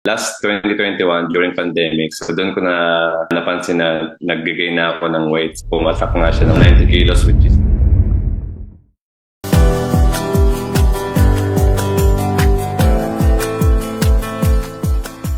Last 2021 during pandemic, so doon ko na napansin na nag-gain na ako ng weight. Pumatak nga siya ng 90 kilos which is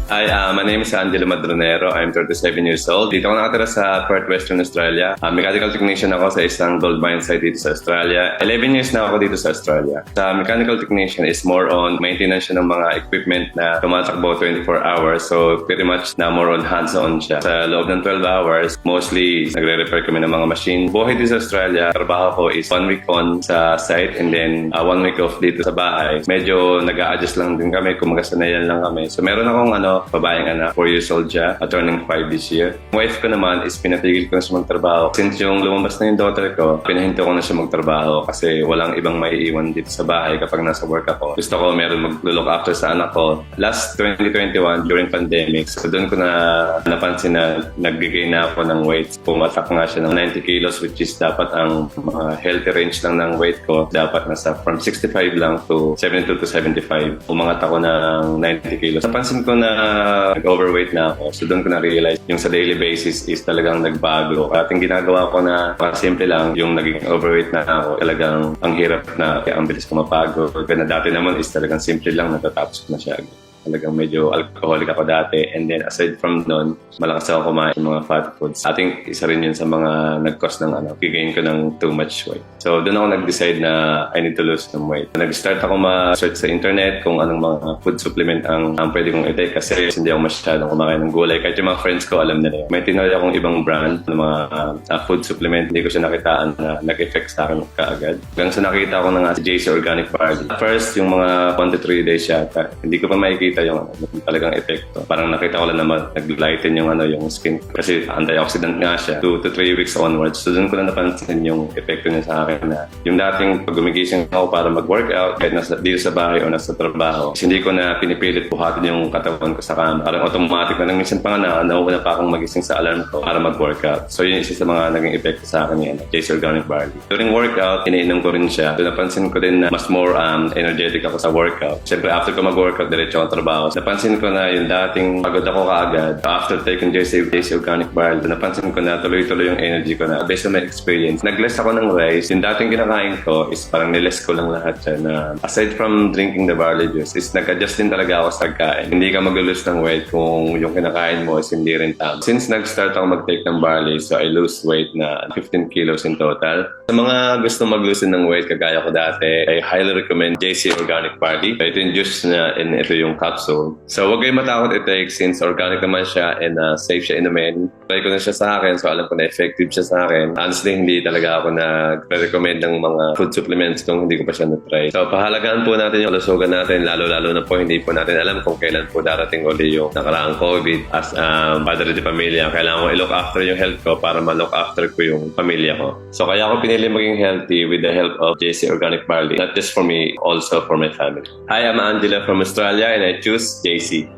Hi, my name is Angelo Madronero. I'm 37 years old. Dito ako nakatira sa Perth, Western Australia. Mechanical technician ako sa isang gold mine site dito sa Australia. 11 years na ako dito sa Australia. Sa mechanical technician is more on maintenance siya ng mga equipment na tumatakbo 24 hours. So pretty much na more on hands-on siya. Sa loob ng 12 hours, mostly nagre-repair kami ng mga machine. Buhay dito sa Australia, trabaho ko is 1 week on sa site and then 1 week off dito sa bahay. Medyo nag-a-adjust lang din kami, kumagasanayan lang kami. So meron akong babaeng anak, 4 years old siya, turning 5 this year. Wife ko naman is pinatigil ko na siya magtrabaho. Since yung lumabas na yung daughter ko, pinahinto ko na siya magtrabaho kasi walang ibang maiiwan dito sa bahay kapag nasa work ako. Gusto ko meron mag-look after sa anak ko. Last 2021 during pandemic, so doon ko na napansin na nag-gain na ako ng weight. Pumatak nga siya ng 90 kilos which is dapat ang healthy range lang ng weight ko. Dapat nasa from 65 lang to 72 to 75. Umangat ako ng 90 kilos. Napansin ko na nag-overweight na ako. So doon ko na-realize yung sa daily basis is talagang nagbago. At yung ginagawa ko na simple lang, yung naging overweight na ako, talagang ang hirap na, ang bilis ko mapagod. Kaya dati naman is talagang simple lang, natatapos ko na siya. Talagang medyo alcoholic ako dati. And then aside from nun, malakas ako kumain ng mga fat foods. I think isa rin yun sa mga nag-cause ng gain ko ng too much weight. So doon ako nag-decide na I need to lose some weight. Nag-start ako ma-search sa internet kung anong mga food supplement ang pwede kong i-take kasi hindi ako masyadong kumakain ng gulay. Kahit yung mga friends ko alam nila yun. May tinry akong ibang brand ng mga food supplement. Hindi ko siya nakitaan na nag-effect sa akin kaagad. Hanggang sa nakita ko na nga si JC Organic Barley. First, yung mga 1 to 3 days yata, hindi ko pa makikita yung talagang epekto. Parang nakita ko lang naman nag-lighten yung yung skin kasi antioxidant nga siya 2 to 3 weeks onwards. So doon ko na napansin yung epekto niya sa akin na yung dating pag gumigising ako para mag-workout kahit nasa dito sa bahay o nasa trabaho, hindi ko na pinipilit buhatin yung katawan ko sa kama. Parang automatic na minsan pa nga nauuna pa akong magising sa alarm ko para mag-workout. So yun isa sa mga naging epekto sa akin ni JC Organic Barley. During workout, iniinom ko rin siya. So napansin ko din na mas more energetic ako sa workout. Siyempre after ko mag-workout, diretso ako trabaho. Napansin ko na yung dating pagod ako kaagad. After taking JC Organic Barley, napansin ko na tuloy-tuloy yung energy ko na based on my experience. Nag-less ako ng rice. Yung dating kinakain ko is parang niless ko lang lahat siya na aside from drinking the barley juice, is nag-adjust din talaga ako sa kain. Hindi ka mag-lose ng weight kung yung kinakain mo is hindi rin tama. Since nag-start ako mag-take ng barley, so I lose weight na 15 kilos in total. Sa mga gusto mag-lose ng weight kagaya ko dati, I highly recommend JC Organic Barley. Ito yung juice na and ito yung capsule. So huwag kayong matakot i-take since organic naman siya and safe siya inumin. Try ko na siya sa akin so alam ko na effective siya sa akin. Honestly, hindi talaga ako nag-recommend ng mga food supplements kung hindi ko pa siya na-try. So pahalagaan po natin yung kalusugan natin, lalo-lalo na po hindi po natin alam kung kailan po darating uli yung nakaraang COVID. As padre de pamilya, kailangan ko i-look after yung health ko para ma-look after ko yung pamilya ko. So kaya ako pinili maging healthy with the help of JC Organic Barley. Not just for me, also for my family. Hi, I'm Angela from Australia and I choose JC.